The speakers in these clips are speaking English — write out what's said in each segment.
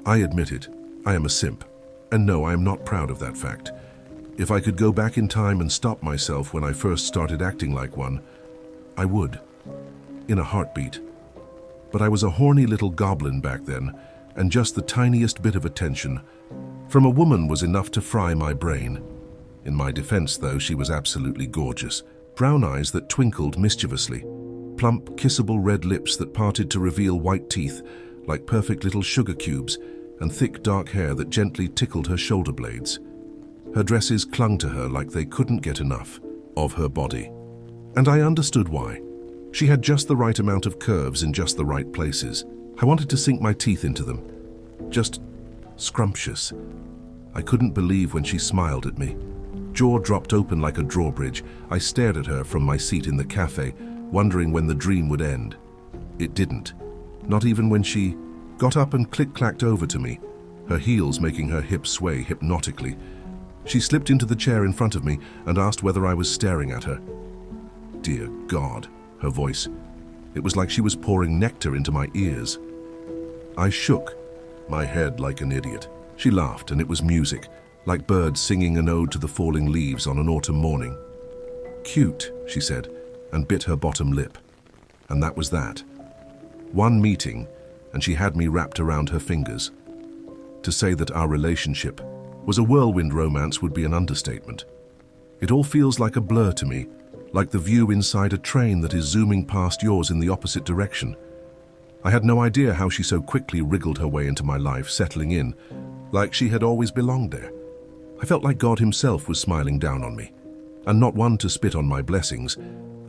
I admit it, I am a simp. And no, I am not proud of that fact. If I could go back in time and stop myself when I first started acting like one, I would. In a heartbeat. But I was a horny little goblin back then, and just the tiniest bit of attention from a woman was enough to fry my brain. In my defense, though, she was absolutely gorgeous. Brown eyes that twinkled mischievously, plump, kissable red lips that parted to reveal white teeth like perfect little sugar cubes, and thick dark hair that gently tickled her shoulder blades. Her dresses clung to her like they couldn't get enough of her body. And I understood why. She had just the right amount of curves in just the right places. I wanted to sink my teeth into them. Just scrumptious. I couldn't believe when she smiled at me. Jaw dropped open like a drawbridge. I stared at her from my seat in the cafe, wondering when the dream would end. It didn't. Not even when she got up and click-clacked over to me, her heels making her hips sway hypnotically. She slipped into the chair in front of me and asked whether I was staring at her. Dear God, her voice. It was like she was pouring nectar into my ears. I shook my head like an idiot. She laughed, and it was music, like birds singing an ode to the falling leaves on an autumn morning. Cute, she said, and bit her bottom lip. And that was that. One meeting, and she had me wrapped around her fingers. To say that our relationship was a whirlwind romance would be an understatement. It all feels like a blur to me, like the view inside a train that is zooming past yours in the opposite direction. I had no idea how she so quickly wriggled her way into my life, settling in, like she had always belonged there. I felt like God himself was smiling down on me, and not one to spit on my blessings.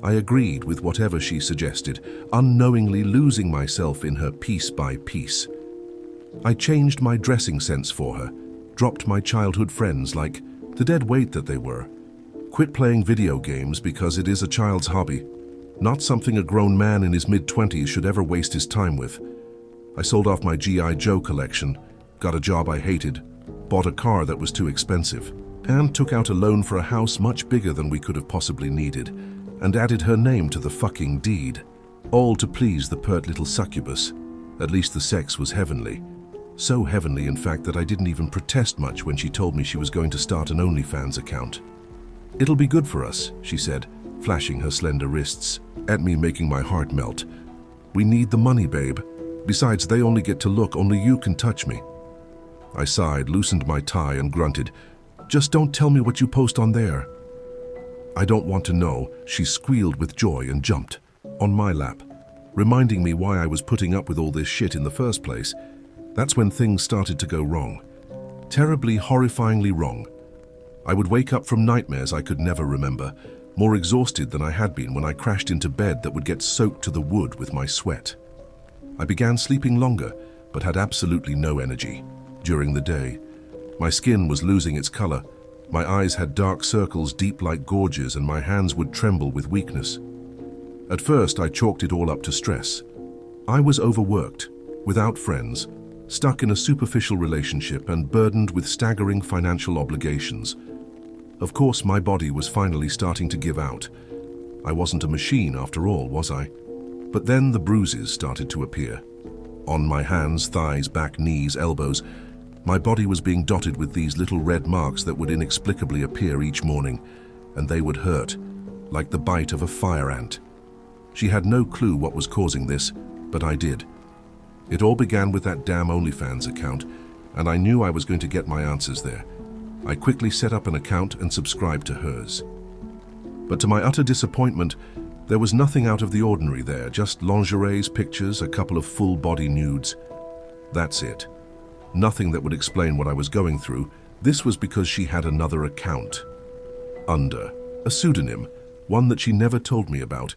I agreed with whatever she suggested, unknowingly losing myself in her piece by piece. I changed my dressing sense for her, dropped my childhood friends like the dead weight that they were, quit playing video games because it is a child's hobby, not something a grown man in his mid-20s should ever waste his time with. I sold off my G.I. Joe collection, got a job I hated, bought a car that was too expensive, and took out a loan for a house much bigger than we could have possibly needed, and added her name to the fucking deed. All to please the pert little succubus. At least the sex was heavenly. So heavenly, in fact, that I didn't even protest much when she told me she was going to start an Onlyfans account. "It'll be good for us," she said, flashing her slender wrists at me, making my heart melt. "We need the money, babe. Besides, they only get to look, only you can touch me." I sighed, loosened my tie, and grunted, "Just don't tell me what you post on there." "I don't want to know," she squealed with joy and jumped on my lap, reminding me why I was putting up with all this shit in the first place. That's when things started to go wrong. Terribly, horrifyingly wrong. I would wake up from nightmares I could never remember, more exhausted than I had been when I crashed into bed that would get soaked to the wood with my sweat. I began sleeping longer, but had absolutely no energy. During the day, my skin was losing its color. My eyes had dark circles deep like gorges, and my hands would tremble with weakness. At first, I chalked it all up to stress. I was overworked, without friends, stuck in a superficial relationship, and burdened with staggering financial obligations. Of course, my body was finally starting to give out. I wasn't a machine after all, was I? But then the bruises started to appear. On my hands, thighs, back, knees, elbows, my body was being dotted with these little red marks that would inexplicably appear each morning, and they would hurt, like the bite of a fire ant. She had no clue what was causing this, but I did. It all began with that damn OnlyFans account, and I knew I was going to get my answers there. I quickly set up an account and subscribed to hers. But to my utter disappointment, there was nothing out of the ordinary there, just lingeries, pictures, a couple of full-body nudes. That's it. Nothing that would explain what I was going through. This was because she had another account. Under a pseudonym, one that she never told me about.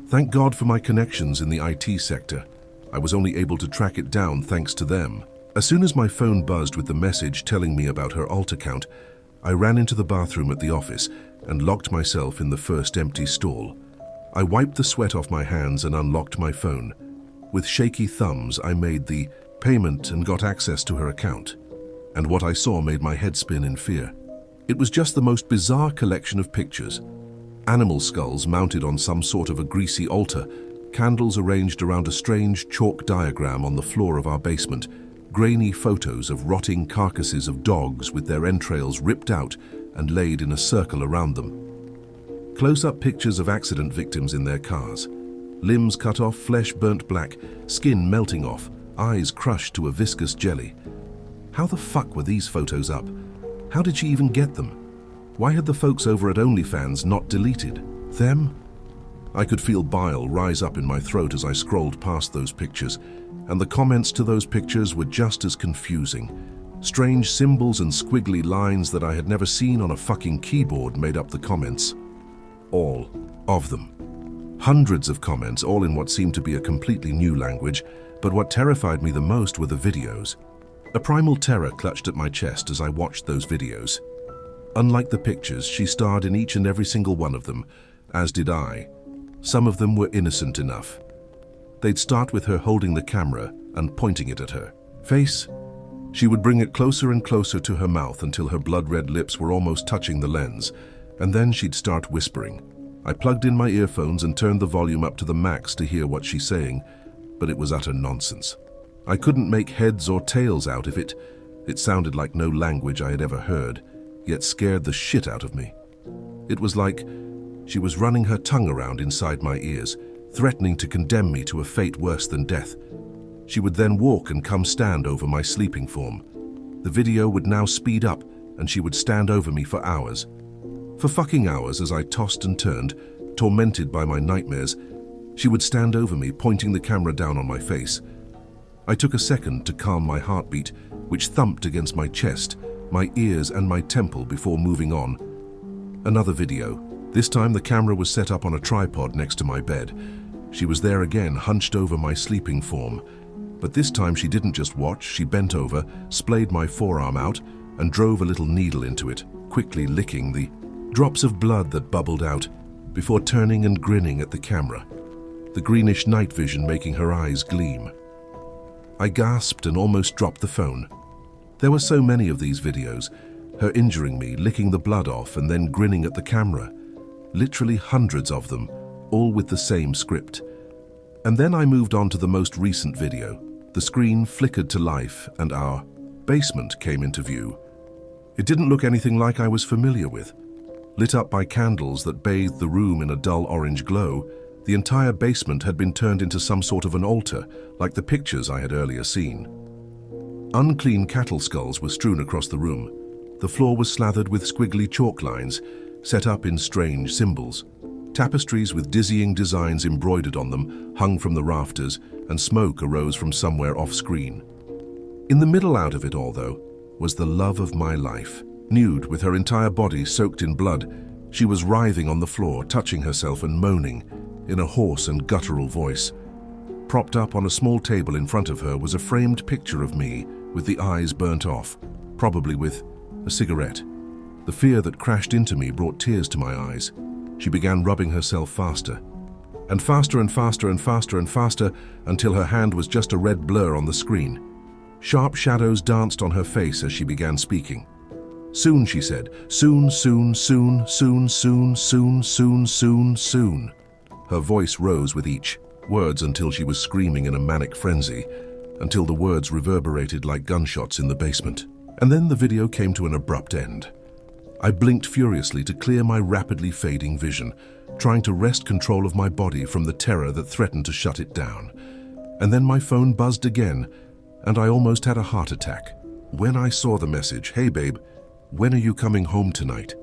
Thank God for my connections in the IT sector. I was only able to track it down thanks to them. As soon as my phone buzzed with the message telling me about her alt account, I ran into the bathroom at the office and locked myself in the first empty stall. I wiped the sweat off my hands and unlocked my phone. With shaky thumbs, I made the payment and got access to her account. And what I saw made my head spin in fear. It was just the most bizarre collection of pictures. Animal skulls mounted on some sort of a greasy altar, candles arranged around a strange chalk diagram on the floor of our basement, grainy photos of rotting carcasses of dogs with their entrails ripped out and laid in a circle around them. Close-up pictures of accident victims in their cars. Limbs cut off, flesh burnt black, skin melting off, eyes crushed to a viscous jelly. How the fuck were these photos up? How did she even get them? Why had the folks over at Onlyfans not deleted them? I could feel bile rise up in my throat as I scrolled past those pictures, and the comments to those pictures were just as confusing. Strange symbols and squiggly lines that I had never seen on a fucking keyboard made up the comments. All of them. Hundreds of comments, all in what seemed to be a completely new language, but what terrified me the most were the videos. A primal terror clutched at my chest as I watched those videos. Unlike the pictures, she starred in each and every single one of them, as did I. Some of them were innocent enough. They'd start with her holding the camera and pointing it at her face. She would bring it closer and closer to her mouth until her blood-red lips were almost touching the lens, and then she'd start whispering. I plugged in my earphones and turned the volume up to the max to hear what she's saying, but it was utter nonsense. I couldn't make heads or tails out of it. It sounded like no language I had ever heard, yet scared the shit out of me. It was like she was running her tongue around inside my ears, threatening to condemn me to a fate worse than death. She would then walk and come stand over my sleeping form. The video would now speed up, and she would stand over me for hours. For fucking hours, as I tossed and turned, tormented by my nightmares, she would stand over me, pointing the camera down on my face. I took a second to calm my heartbeat, which thumped against my chest, my ears and my temple before moving on. Another video. This time the camera was set up on a tripod next to my bed. She was there again, hunched over my sleeping form. But this time she didn't just watch, she bent over, splayed my forearm out, and drove a little needle into it, quickly licking the drops of blood that bubbled out, before turning and grinning at the camera, the greenish night vision making her eyes gleam. I gasped and almost dropped the phone. There were so many of these videos, her injuring me, licking the blood off, and then grinning at the camera. Literally hundreds of them, all with the same script. And then I moved on to the most recent video. The screen flickered to life, and our basement came into view. It didn't look anything like I was familiar with. Lit up by candles that bathed the room in a dull orange glow, the entire basement had been turned into some sort of an altar, like the pictures I had earlier seen. Unclean cattle skulls were strewn across the room. The floor was slathered with squiggly chalk lines, set up in strange symbols. Tapestries with dizzying designs embroidered on them hung from the rafters, and smoke arose from somewhere off-screen. In the middle out of it all, though, was the love of my life. Nude, with her entire body soaked in blood, she was writhing on the floor, touching herself and moaning in a hoarse and guttural voice. Propped up on a small table in front of her was a framed picture of me with the eyes burnt off, probably with a cigarette. The fear that crashed into me brought tears to my eyes. She began rubbing herself faster, and faster and faster and faster and faster, until her hand was just a red blur on the screen. Sharp shadows danced on her face as she began speaking. Soon, she said. Soon, soon, soon, soon, soon, soon, soon, soon, soon. Her voice rose with each words until she was screaming in a manic frenzy, until the words reverberated like gunshots in the basement. And then the video came to an abrupt end. I blinked furiously to clear my rapidly fading vision, trying to wrest control of my body from the terror that threatened to shut it down. And then my phone buzzed again, and I almost had a heart attack. When I saw the message, "Hey babe, when are you coming home tonight?"